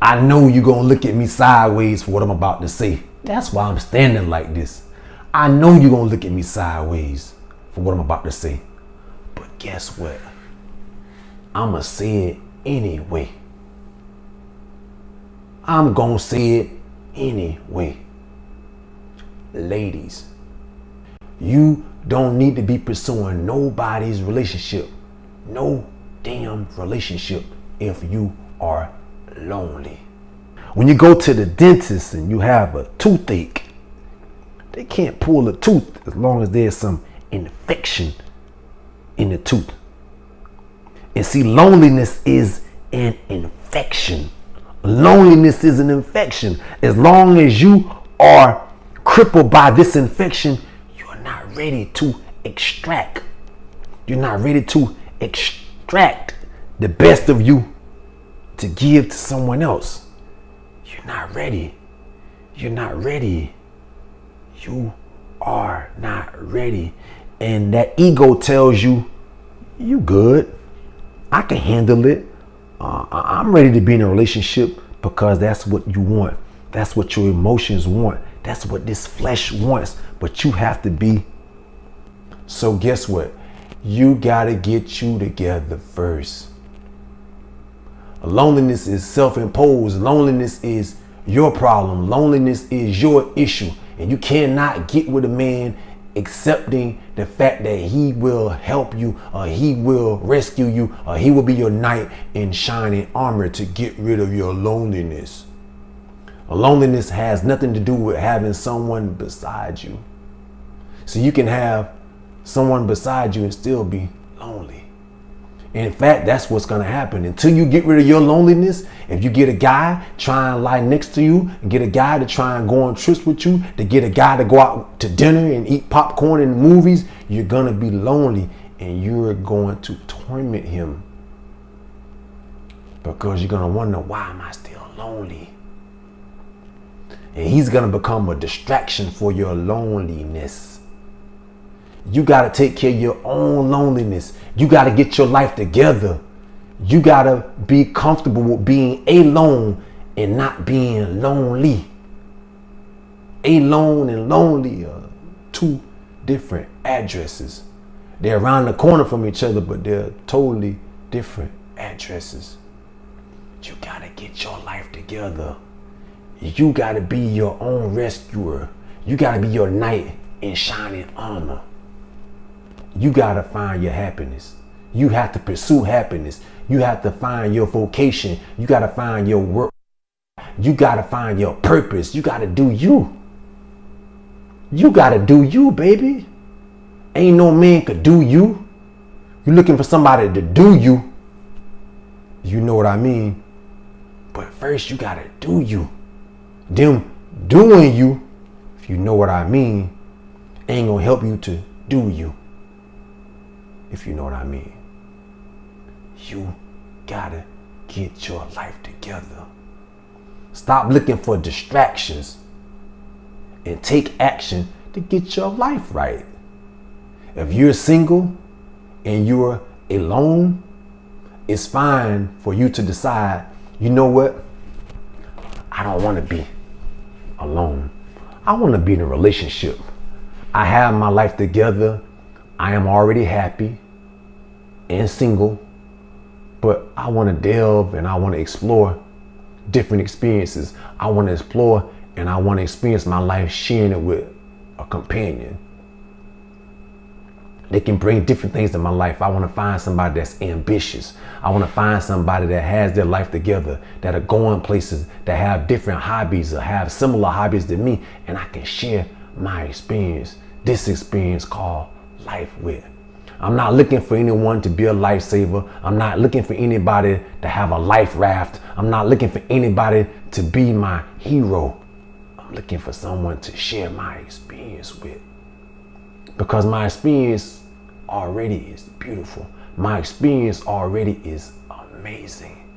I know you're going to look at me sideways for what I'm about to say. That's why I'm standing like this. I know you're going to look at me sideways for what I'm about to say. But guess what? I'm going to say it anyway. I'm going to say it anyway. Ladies, you don't need to be pursuing nobody's relationship. No damn relationship if you are lonely. When you go to the dentist and you have a toothache, they can't pull a tooth as long as there's some infection in the tooth. And see, loneliness is an infection. Loneliness is an infection. As long as you are crippled by this infection, you're not ready to extract. You're not ready to extract the best of you to give to someone else. You're not ready. You're not ready. You are not ready. And that ego tells you, you good. I can handle it. I'm ready to be in a relationship because that's what you want. That's what your emotions want. That's what this flesh wants. But you have to be. So guess what? You got to get you together first. Loneliness is self-imposed. Loneliness is your problem. Loneliness is your issue. And you cannot get with a man accepting the fact that he will help you, or he will rescue you, or he will be your knight in shining armor to get rid of your loneliness. Loneliness has nothing to do with having someone beside you. So you can have someone beside you and still be lonely. In fact, that's what's going to happen. Until you get rid of your loneliness, if you get a guy try and lie next to you, and get a guy to try and go on trips with you, to get a guy to go out to dinner and eat popcorn and movies, you're going to be lonely and you're going to torment him. Because you're going to wonder, why am I still lonely? And he's going to become a distraction for your loneliness. You got to take care of your own loneliness. You got to get your life together. You got to be comfortable with being alone and not being lonely. Alone and lonely are two different addresses. They're around the corner from each other, but they're totally different addresses. You got to get your life together. You got to be your own rescuer. You got to be your knight in shining armor. You got to find your happiness. You have to pursue happiness. You have to find your vocation. You got to find your work. You got to find your purpose. You got to do you. You got to do you, baby. Ain't no man could do you. You're looking for somebody to do you. You know what I mean? But first you got to do you. Them doing you, if you know what I mean, ain't gonna help you to do you. If you know what I mean. You gotta get your life together. Stop looking for distractions and take action to get your life right. If you're single and you're alone, it's fine for you to decide, you know what? I don't want to be alone. I want to be in a relationship. I have my life together. I am already happy and single, but I want to delve and I want to explore different experiences. I want to explore and I want to experience my life sharing it with a companion. They can bring different things to my life. I want to find somebody that's ambitious. I want to find somebody that has their life together, that are going places, that have different hobbies or have similar hobbies to me, and I can share my experience, this experience called life with. I'm not looking for anyone to be a lifesaver. I'm not looking for anybody to have a life raft. I'm not looking for anybody to be my hero. I'm looking for someone to share my experience with. Because my experience already is beautiful. My experience already is amazing.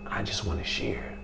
I just want to share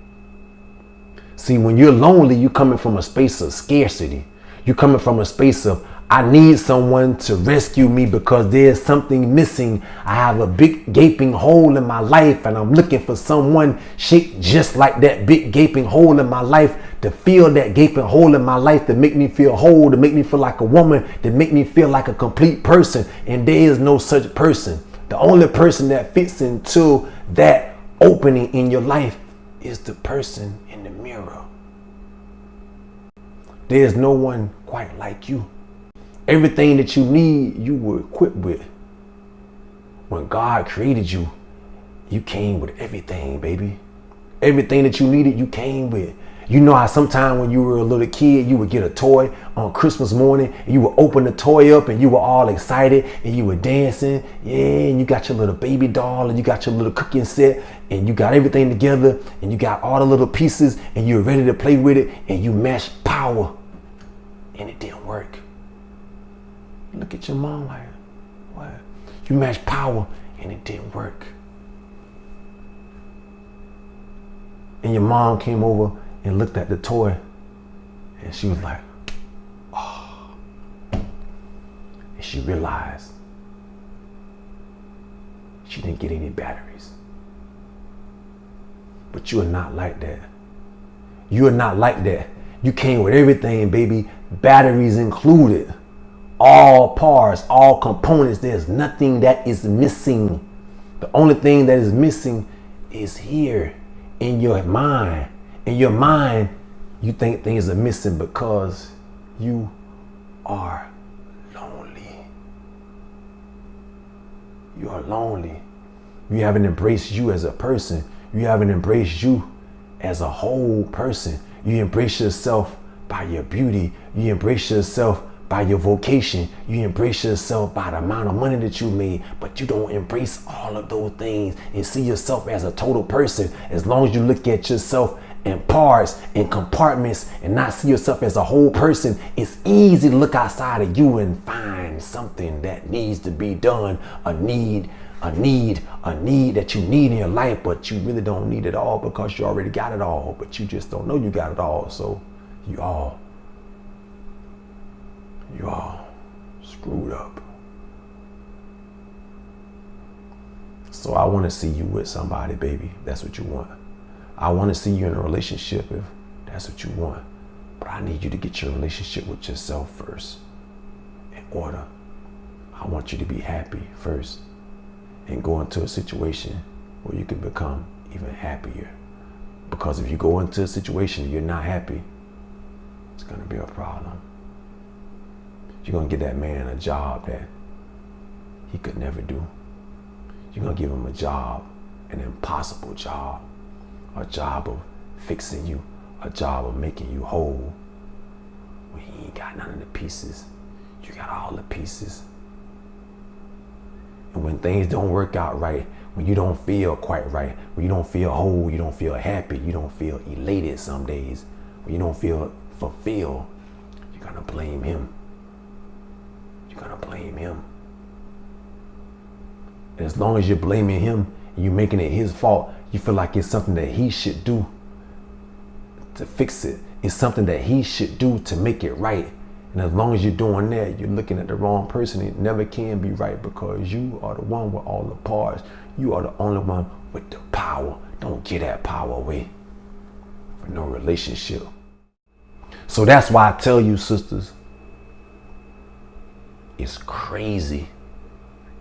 it. See, when you're lonely, you're coming from a space of scarcity. You're coming from a space of, I need someone to rescue me because there's something missing. I have a big gaping hole in my life and I'm looking for someone shaped just like that big gaping hole in my life, to fill that gaping hole in my life, to make me feel whole, to make me feel like a woman, to make me feel like a complete person. And there is no such person. The only person that fits into that opening in your life is the person in the mirror. There's no one quite like you. Everything that you need, you were equipped with. When God created you, you came with everything, baby. Everything that you needed, you came with. You know how sometimes when you were a little kid, you would get a toy on Christmas morning, and you would open the toy up and you were all excited and you were dancing. Yeah, and you got your little baby doll and you got your little cooking set and you got everything together and you got all the little pieces and you're ready to play with it, and you mashed power and it didn't work. Look at your mom like, what? You mashed power and it didn't work. And your mom came over and looked at the toy and she was like, oh. And she realized she didn't get any batteries. But you are not like that. You are not like that. You came with everything, baby, batteries included. All parts, all components. There's nothing that is missing. The only thing that is missing is here in your mind. In your mind, you think things are missing because you are lonely. You are lonely. You haven't embraced you as a person. You haven't embraced you as a whole person. You embrace yourself by your beauty. You embrace yourself by your vocation. You embrace yourself by the amount of money that you made, but you don't embrace all of those things and see yourself as a total person. As long as you look at yourself in parts and compartments and not see yourself as a whole person, it's easy to look outside of you and find something that needs to be done, a need that you need in your life, but you really don't need it all because you already got it all, but you just don't know you got it all. So you all screwed up. So I want to see you with somebody, baby. That's what you want. I want to see you in a relationship if that's what you want. But I need you to get your relationship with yourself first in order. I want you to be happy first and go into a situation where you can become even happier. Because if you go into a situation and you're not happy, it's going to be a problem. You're going to give that man a job that he could never do. You're going to give him a job, an impossible job, a job of fixing you, a job of making you whole. When he ain't got none of the pieces, you got all the pieces. And when things don't work out right, when you don't feel quite right, when you don't feel whole, you don't feel happy, you don't feel elated some days, when you don't feel fulfilled, you're going to blame him. You're going to blame him. And as long as you're blaming him and you're making it his fault, you feel like it's something that he should do to fix it. It's something that he should do to make it right. And as long as you're doing that, you're looking at the wrong person. It never can be right because you are the one with all the parts. You are the only one with the power. Don't give that power away for no relationship. So that's why I tell you, sisters, it's crazy.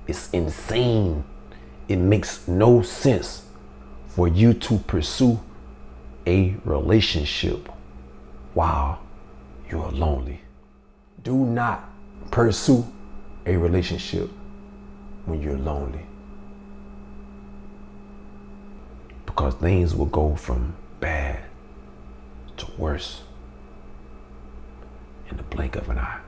It's insane. It makes no sense for you to pursue a relationship while you're lonely. Do not pursue a relationship when you're lonely, because things will go from bad to worse in the blink of an eye.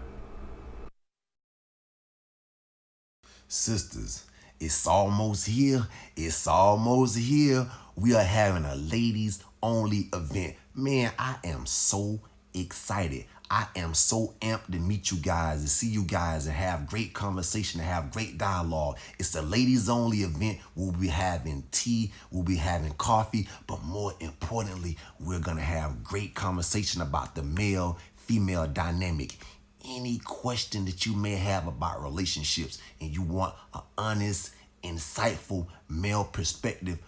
Sisters, it's almost here. It's almost here. We are having a ladies only event. Man, I am so excited. I am so amped to meet you guys, to see you guys and have great conversation, to have great dialogue. It's a ladies only event. We'll be having tea, we'll be having coffee, but more importantly, we're gonna have great conversation about the male-female dynamic. any question that you may have about relationships and you want an honest, insightful male perspective,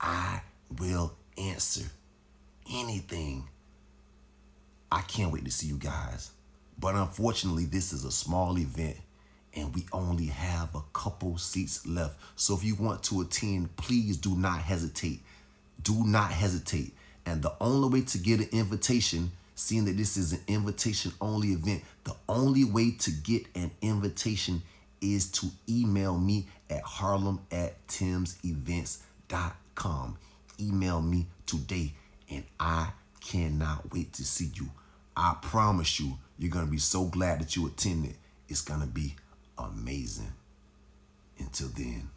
I will answer anything. I can't wait to see you guys. But unfortunately, this is a small event and we only have a couple seats left. So if you want to attend, please do not hesitate. Do not hesitate. And the only way to get an invitation, seeing that this is an invitation only event, the only way to get an invitation is to email me at harlem@timsevents.com. Email me today and I cannot wait to see you. I promise you, you're going to be so glad that you attended. It's going to be amazing. Until then.